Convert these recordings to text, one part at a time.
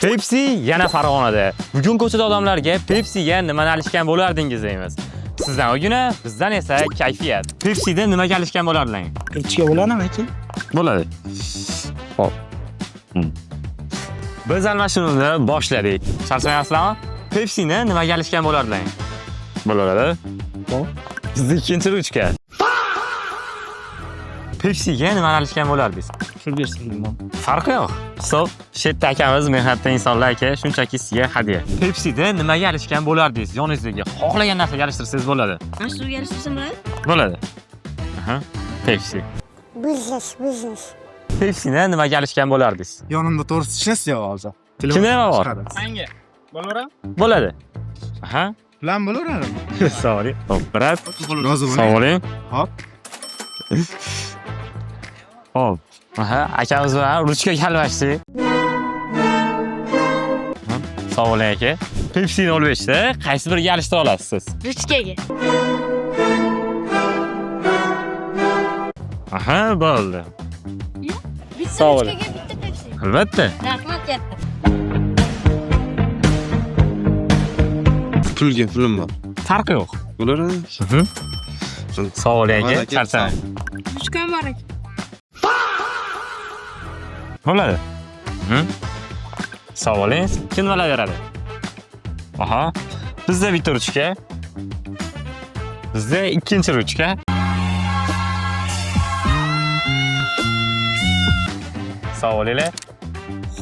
Pepsi yana Farg'onada. Bugun ko'chada odamlarga Pepsiga nimani alishgan bo'lardingiz deymiz. Sizdan o'gina, bizdan esa kayfiyat. Pepsida nimaga alishgan bo'lardilar? Echki bo'ladimi aka? Bo'ladi. Hop. Biz almashinuvni boshladik. Charchamayapsizlarmi? Pepsini nimaga alishgan bo'lardilar? Bo'ladi. Hop. Bizning ikkinchi ruchka. Pepsiga nimani alishgan bo'lardingiz? Shu bersin. Farqi yo'q. Hisob, Shetda akamiz mehnatda insonlar aka, shunchaki sizga hadya. Pepsida nimaga alishgan bo'lardingiz? Yoningizdagi xohlagan narsaga alishtirsangiz bo'ladi. Suvga aralashtirsam bo'ladi? Bo'ladi. Aha. Pepsi. Biznes. Pepsini nimaga alishgan bo'lardingiz? Yonimda to'g'risi ishlasyapti hozir. Kimda nima bor? Menga. Bo'laveradi? Bo'ladi. Aha. Bilan bo'laveradimi? Sorry. Hop, brat. Rozi bo'ling. Sog' bo'ling. Hop. Hop. Aha, akamiz bilan ruchkaga almashdik. Sog' bo'ling aka. Pepsini 15 ta qaysi biriga alishtira olasiz siz? Ruchkaga. Aha, bo'ldi. Bitta Sog' bo'ling. ruchkaga bitta Pepsi. Albatta. Rahmat katta. Pulga pulim bor. Farqi yo'q. Bo'laveradi. Sog' bo'ling aka. Charchamang. Ruchkam bor aka. Bo'ladi. Sog' bo'ling. Kim bo'laveradi? Aha. Bizda bitta ruchka. Bizda ikkinchi ruchka. Sog' bo'linglar.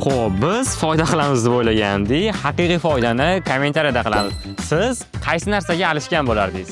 Xo'p, biz foyda qilamiz deb o'ylagandik. Haqiqiy foydani kommentariyada qilamiz. Siz qaysi narsaga alishgan bo'lardingiz?